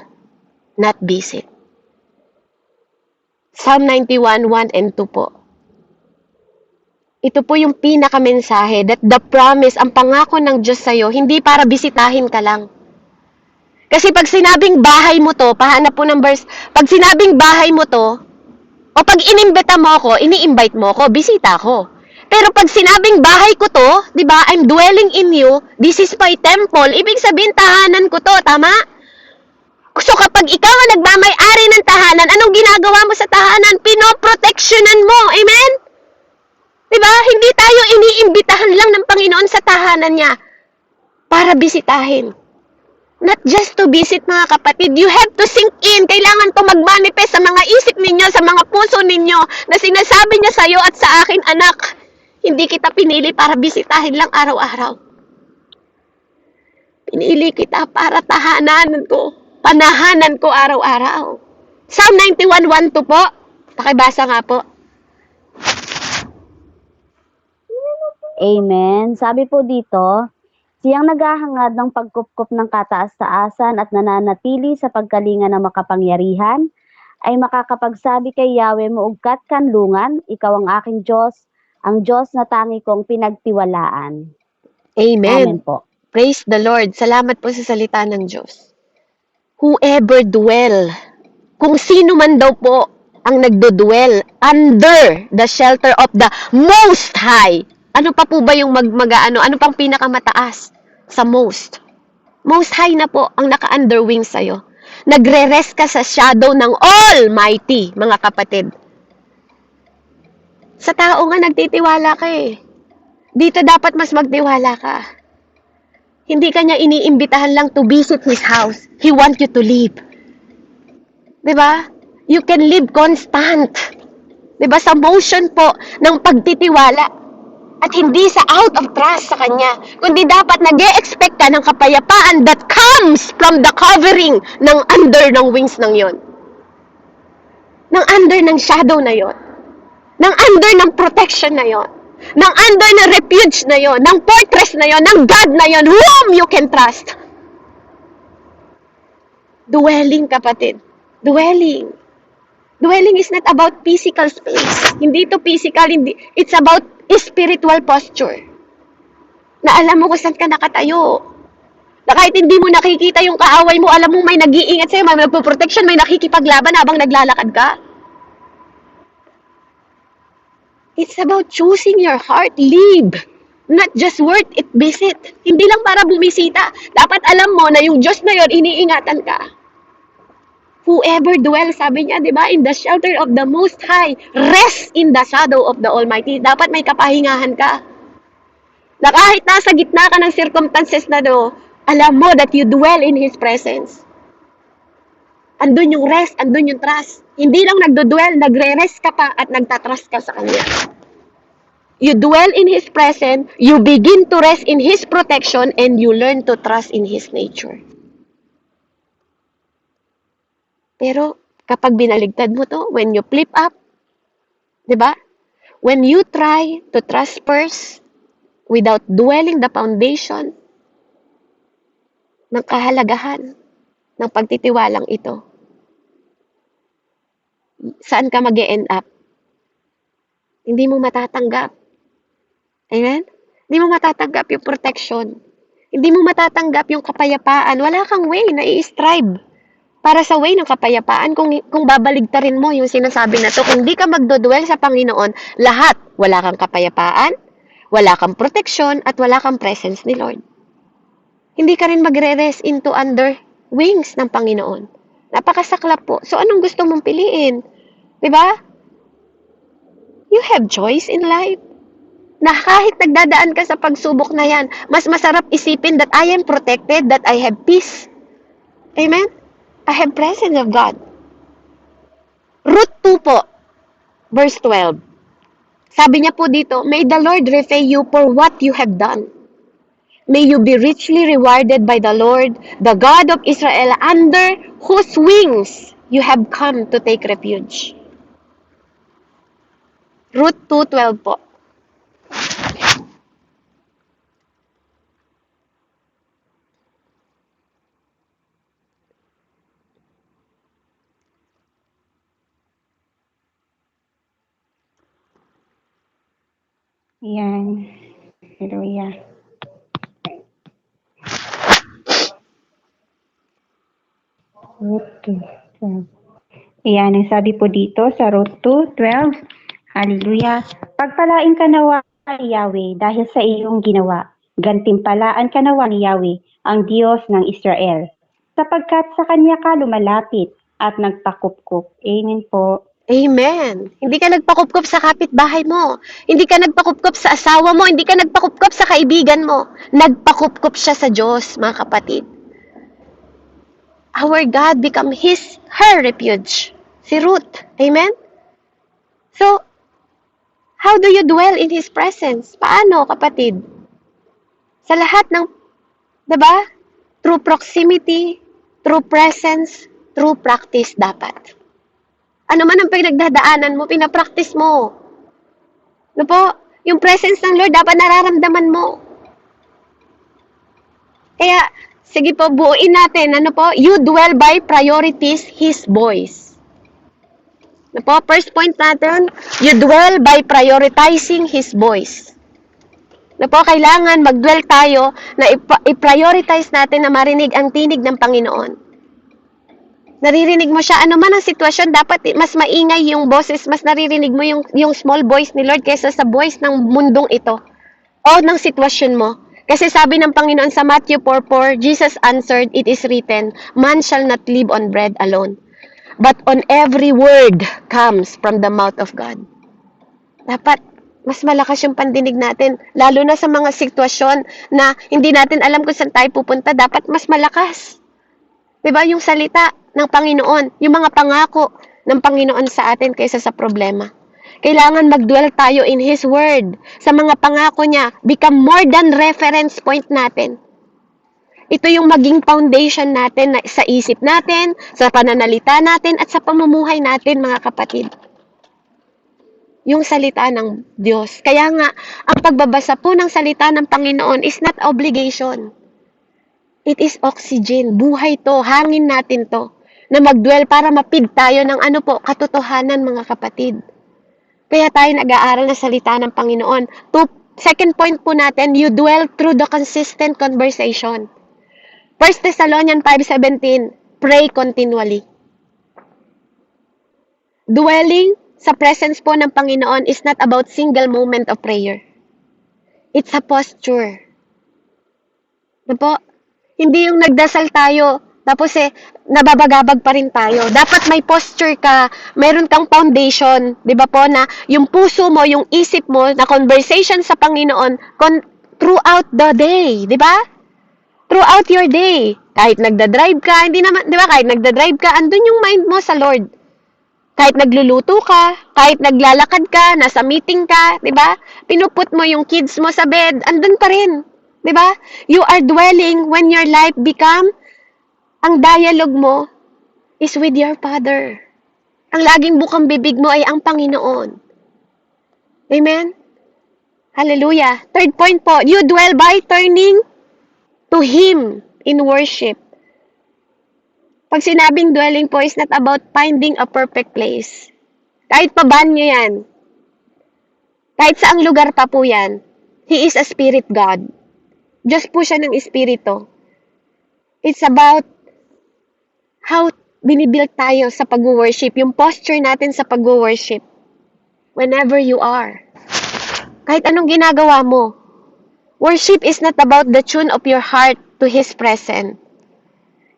not visit. Psalm 91, 1 and 2 po. Ito po yung pinakamensahe that the promise, ang pangako ng Diyos sa'yo, hindi para bisitahin ka lang. Kasi pag sinabing bahay mo to, pahanap po ng verse, pag sinabing bahay mo to, o pag inimbita mo ako, ini-invite mo ako, bisita ako. Pero pag sinabing bahay ko to, di ba, I'm dwelling in you, this is my temple, ibig sabihin tahanan ko to, tama? So kapag ikaw ang nagmamay-ari ng tahanan, anong ginagawa mo sa tahanan? Pinoproteksyonan mo, amen? Di ba? Hindi tayo iniimbitahan lang ng Panginoon sa tahanan niya para bisitahin. Not just to visit, mga kapatid. You have to sink in. Kailangan to mag-manifest sa mga isip ninyo, sa mga puso ninyo, na sinasabi niya sa iyo at sa akin, anak, hindi kita pinili para bisitahin lang araw-araw. Pinili kita para tahanan ko, panahanan ko araw-araw. Psalm 91, 1-2 po. Pakibasa nga po. Amen. Sabi po dito, siyang naghahangad ng pagkupkup ng kataas-taasan at nananatili sa pagkalinga ng makapangyarihan, ay makakapagsabi kay Yahweh, muugkat kanlungan, ikaw ang aking Diyos, ang Diyos na tangi kong pinagtiwalaan. Amen. Amen po. Praise the Lord. Salamat po sa salita ng Diyos. Whoever dwell, kung sino man daw po ang nagdo-dwell under the shelter of the Most High. Ano pa po ba yung ano pang pinakamataas sa most? Most High na po ang naka-under wings sa'yo. Nagre-rest ka sa shadow ng Almighty, mga kapatid. Sa tao nga nagtitiwala ka eh. Dito dapat mas magtiwala ka. Hindi ka niya iniimbitahan lang to visit His house. He wants you to live. Diba? You can live constant. Diba? Sa motion po ng pagtitiwala. At hindi sa out of trust sa Kanya. Kundi dapat nag-e-expect ka ng kapayapaan that comes from the covering ng under ng wings ng yon. Ng under ng shadow na yon. Ng under ng protection na yon. Ng under ng refuge na yon. Ng fortress na yon. Ng God na yon. Whom you can trust. Dwelling, kapatid. Dwelling. Dwelling is not about physical space. Hindi ito physical. It's about spiritual posture. Na alam mo kung saan ka nakatayo. Na kahit hindi mo nakikita yung kaaway mo, alam mo may nag-iingat sa'yo, may nagpo-protection, may nakikipaglaban habang naglalakad ka. It's about choosing your heart. Live. Not just worth it, visit. Hindi lang para bumisita. Dapat alam mo na yung Diyos na yon, iniingatan ka. Whoever dwells, sabi niya, di ba, in the shelter of the Most High, rest in the shadow of the Almighty. Dapat may kapahingahan ka. Na kahit nasa gitna ka ng circumstances na do, alam mo that you dwell in His presence. Andun yung rest, andun yung trust. Hindi lang nagdo-dwell, nagre-rest ka pa at nagtatrust ka sa Kanya. You dwell in His presence, you begin to rest in His protection, and you learn to trust in His nature. Pero, kapag binaligtad mo to, when you flip up, di ba? When you try to trust first, without dwelling the foundation ng kahalagahan ng pagtitiwalang ito, saan ka mag-e-end up? Hindi mo matatanggap. Amen? Hindi mo matatanggap yung protection. Hindi mo matatanggap yung kapayapaan. Wala kang way na i-strive para sa way ng kapayapaan kung babaligtarin mo yung sinasabi na to. Kung di ka magdodwell sa Panginoon, lahat, wala kang kapayapaan, wala kang protection, at wala kang presence ni Lord. Hindi ka rin magre-rest into under wings ng Panginoon. Napakasaklap po. So, anong gusto mong piliin? Diba? You have choice in life. Na kahit nagdadaan ka sa pagsubok na yan, mas masarap isipin that I am protected, that I have peace. Amen? I have presence of God. Root 2 po, verse 12. Sabi niya po dito, may the Lord repay you for what you have done. May you be richly rewarded by the Lord, the God of Israel, under whose wings you have come to take refuge. Root 2:12 po. Ayan. Hallelujah. Root 2:12. Ayan, ang sabi po dito sa Root 2:12. Hallelujah. Pagpalain ka nawa ni Yahweh dahil sa iyong ginawa. Gantimpalaan ka nawa ni Yahweh, ang Diyos ng Israel. Sapagkat sa Kanya ka lumalapit at nagpakupkup. Amen po. Amen. Hindi ka nagpakupkop sa kapitbahay mo. Hindi ka nagpakupkop sa asawa mo. Hindi ka nagpakupkop sa kaibigan mo. Nagpakupkop siya sa Diyos, mga kapatid. Our God become her refuge. Si Ruth. Amen? So, how do you dwell in His presence? Paano, kapatid? Sa lahat ng, diba? Through proximity, through presence, through practice dapat. Ano man ang pinagdadaanan mo, pinapractice mo. Ano po? Yung presence ng Lord, dapat nararamdaman mo. Kaya, sige po, buuin natin. Ano po? You dwell by priorities His voice. Ano po? First point natin, you dwell by prioritizing His voice. Ano po? Kailangan mag-dwell tayo na i-prioritize natin na marinig ang tinig ng Panginoon. Naririnig mo siya, ano man ang sitwasyon, dapat mas maingay yung boses, mas naririnig mo yung small voice ni Lord kaysa sa voice ng mundong ito o ng sitwasyon mo. Kasi sabi ng Panginoon sa Matthew 4:4, Jesus answered, it is written, man shall not live on bread alone, but on every word comes from the mouth of God. Dapat mas malakas yung pandinig natin, lalo na sa mga sitwasyon na hindi natin alam kung saan tayo pupunta, dapat mas malakas. Diba? Yung salita ng Panginoon, yung mga pangako ng Panginoon sa atin kaysa sa problema. Kailangan mag-dwell tayo in His Word. Sa mga pangako niya, become more than reference point natin. Ito yung maging foundation natin sa isip natin, sa pananalita natin, at sa pamumuhay natin, mga kapatid. Yung salita ng Diyos. Kaya nga, ang pagbabasa po ng salita ng Panginoon is not obligation. It is oxygen. Buhay to. Hangin natin to. Na mag-dwell para mapid tayo ng katotohanan, mga kapatid. Kaya tayo nag-aaral na salita ng Panginoon. Second point po natin, you dwell through the consistent conversation. 1 Thessalonians 5:17, pray continually. Dwelling sa presence po ng Panginoon is not about single moment of prayer. It's a posture. Ano po? Hindi yung nagdasal tayo, tapos nababagabag pa rin tayo. Dapat may posture ka, mayroon kang foundation, di ba po, na yung puso mo, yung isip mo, na conversation sa Panginoon throughout the day, di ba? Throughout your day. Kahit nagdadrive ka, hindi naman, di ba, kahit nagdadrive ka, andun yung mind mo sa Lord. Kahit nagluluto ka, kahit naglalakad ka, nasa meeting ka, di ba? Pinuput mo yung kids mo sa bed, andun pa rin. Diba? You are dwelling when your life become, ang dialogue mo is with your Father. Ang laging bukang bibig mo ay ang Panginoon. Amen? Hallelujah. Third point po, you dwell by turning to Him in worship. Pag sinabing dwelling po is not about finding a perfect place. Kahit pa banyo yan. Kahit saang lugar pa po yan. He is a spirit God. Diyos po siya ng Espiritu. It's about how binibuild tayo sa pag-worship, yung posture natin sa pag-worship. Whenever you are. Kahit anong ginagawa mo. Worship is not about the tune of your heart to His presence.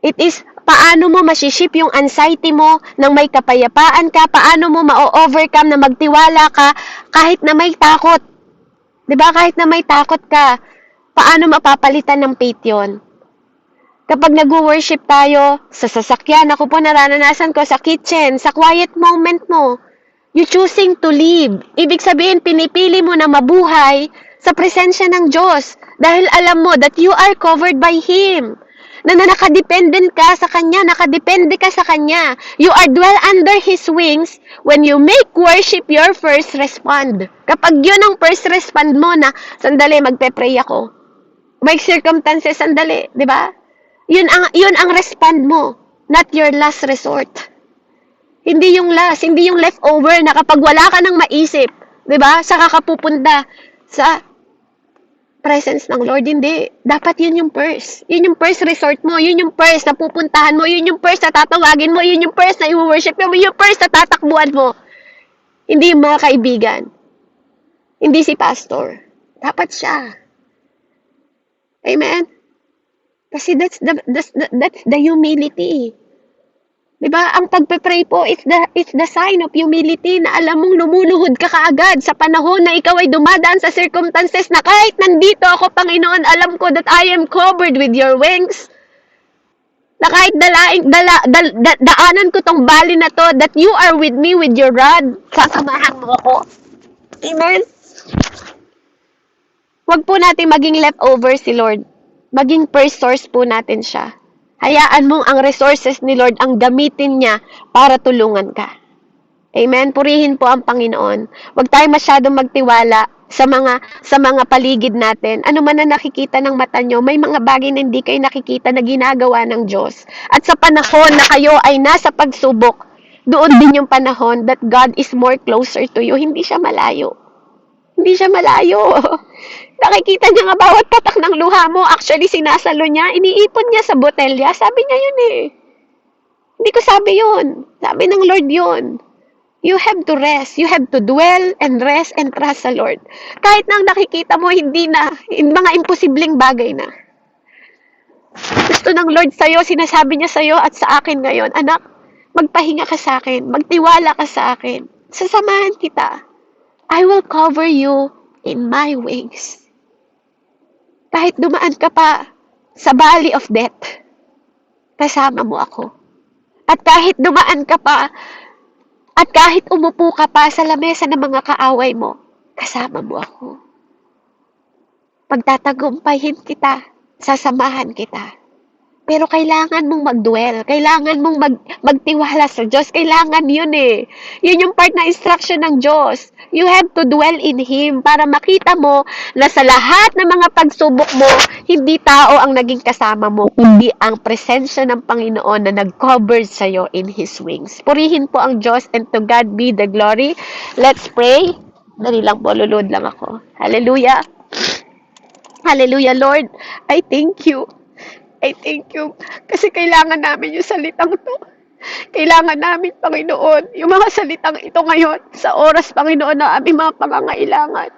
It is paano mo masiship yung anxiety mo nang may kapayapaan ka, paano mo ma-overcome na magtiwala ka kahit na may takot. Diba? Kahit na may takot ka. Paano mapapalitan ng faith yun? Kapag nag-worship tayo sa sasakyan, ako po nararanasan ko sa kitchen, sa quiet moment mo, you choosing to live. Ibig sabihin, pinipili mo na mabuhay sa presensya ng Diyos dahil alam mo that you are covered by Him. Na nakadependent ka sa Kanya, nakadepende ka sa Kanya. You are dwell under His wings when you make worship your first respond. Kapag yun ang first respond mo na, sandali, magpe-pray ako. May circumstances, sandali, di ba? Yun ang respond mo, not your last resort. Hindi yung last, hindi yung leftover na kapag wala ka nang maisip, 'di ba? Saka ka pupunta sa presence ng Lord. Hindi. Dapat yun yung first. Yun yung first resort mo. Yun yung first na pupuntahan mo. Yun yung first na tatawagin mo. Yun yung first na i-worship mo. Yun yung first na tatakbuhan mo. Hindi yung mga kaibigan. Hindi si pastor. Dapat siya. Amen? Kasi that's the humility. Diba? Ang pagpe-pray po, it's the sign of humility na alam mong lumuluhod ka kaagad sa panahon na ikaw ay dumadaan sa circumstances na kahit nandito ako, Panginoon, alam ko that I am covered with your wings. Na kahit daanan ko tong bali na to, that you are with me with your rod, sasamahan mo ako. Amen? Huwag po natin maging leftover si Lord. Maging first source po natin siya. Hayaan mong ang resources ni Lord ang gamitin niya para tulungan ka. Amen? Purihin po ang Panginoon. Huwag tayo masyadong magtiwala sa mga paligid natin. Ano man na nakikita ng mata nyo, may mga bagay na hindi kayo nakikita na ginagawa ng Diyos. At sa panahon na kayo ay nasa pagsubok, doon din yung panahon that God is more closer to you. Hindi siya malayo. Hindi siya malayo. Nakikita niya nga bawat patak ng luha mo. Actually, sinasalo niya. Iniipon niya sa botelya. Sabi niya yun eh. Hindi ko sabi yun. Sabi ng Lord yun. You have to rest. You have to dwell and rest and trust sa Lord. Kahit nang nakikita mo, hindi na. Mga imposibleng bagay na. Gusto ng Lord sa'yo, sinasabi niya sa'yo at sa akin ngayon, anak, magpahinga ka sa akin. Magtiwala ka sa akin. Sasamahan kita. I will cover you in my wings. Kahit dumaan ka pa sa valley of death, kasama mo ako. At kahit dumaan ka pa, at kahit umupo ka pa sa lamesa ng mga kaaway mo, kasama mo ako. Pagtatagumpayin kita, sasamahan kita. Pero kailangan mong mag-dwell. Kailangan mong magtiwala sa Diyos. Kailangan yun eh. Yun yung part na instruction ng Diyos. You have to dwell in Him para makita mo na sa lahat ng mga pagsubok mo, hindi tao ang naging kasama mo, kundi ang presensya ng Panginoon na nag-cover sa'yo in His wings. Purihin po ang Diyos and to God be the glory. Let's pray. Dali lang po, lulod lang ako. Hallelujah. Hallelujah, Lord. I thank you. I thank you. Kasi kailangan namin yung salitang to. Kailangan namin, Panginoon, yung mga salitang ito ngayon, sa oras, Panginoon, na aming mga pangangailangan.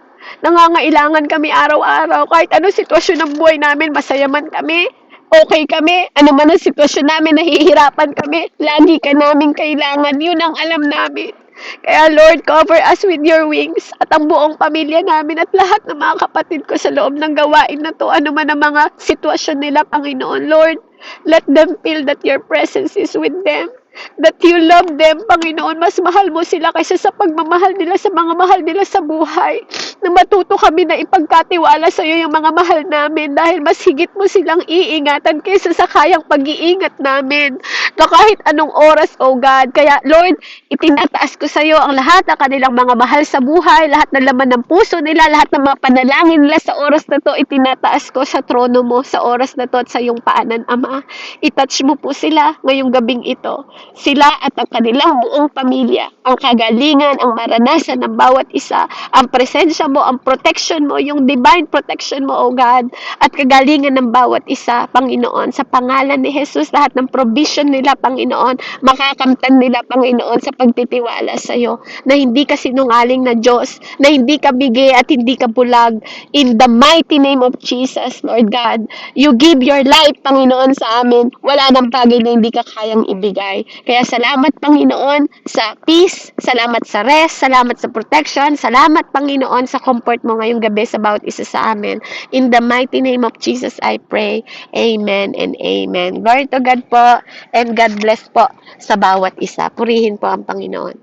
Nangangailangan kami araw-araw. Kahit anong sitwasyon ng buhay namin, masaya man kami, okay kami, ano man ang sitwasyon namin, nahihirapan kami, lagi ka namin kailangan. Yun ang alam namin. Kaya Lord, cover us with your wings at ang buong pamilya namin at lahat ng mga kapatid ko sa loob ng gawain na to, ano man ang mga sitwasyon nila, Panginoon. Lord, let them feel that your presence is with them. That you love them, Panginoon. Mas mahal mo sila kaysa sa pagmamahal nila sa mga mahal nila sa buhay. Na matuto kami na ipagkatiwala sa iyo yung mga mahal namin dahil mas higit mo silang iingatan kaysa sa kayang pag-iingat namin. Na kahit anong oras, oh God. Kaya, Lord, itinataas ko sa iyo ang lahat ng kanilang mga mahal sa buhay, lahat ng laman ng puso nila, lahat ng mga panalangin nila sa oras na to, itinataas ko sa trono mo sa oras na to at sa iyong paanan, Ama. I-touch mo po sila ngayong gabing ito. Sila at ang kanilang buong pamilya, ang kagalingan, ang maranasan ng bawat isa, ang presensya mo, ang protection mo, yung divine protection mo, O God, at kagalingan ng bawat isa, Panginoon, sa pangalan ni Jesus, lahat ng provision nila nila, Panginoon. Makakamtan nila, Panginoon, sa pagtitiwala sa iyo, na hindi ka sinungaling na Diyos, na hindi ka bigay at hindi ka bulag. In the mighty name of Jesus, Lord God, you give your life, Panginoon, sa amin. Wala nang bagay na hindi ka kayang ibigay. Kaya salamat, Panginoon, sa peace, salamat sa rest, salamat sa protection, salamat, Panginoon, sa comfort mo ngayong gabi sa bawat isa sa amin. In the mighty name of Jesus, I pray. Amen and amen. Glory to God po, and God bless po sa bawat isa. Purihin po ang Panginoon.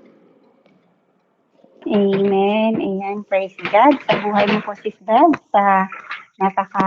Amen. Ayan. Praise God. Sa buhay mo po, Sis Bev, sa napaka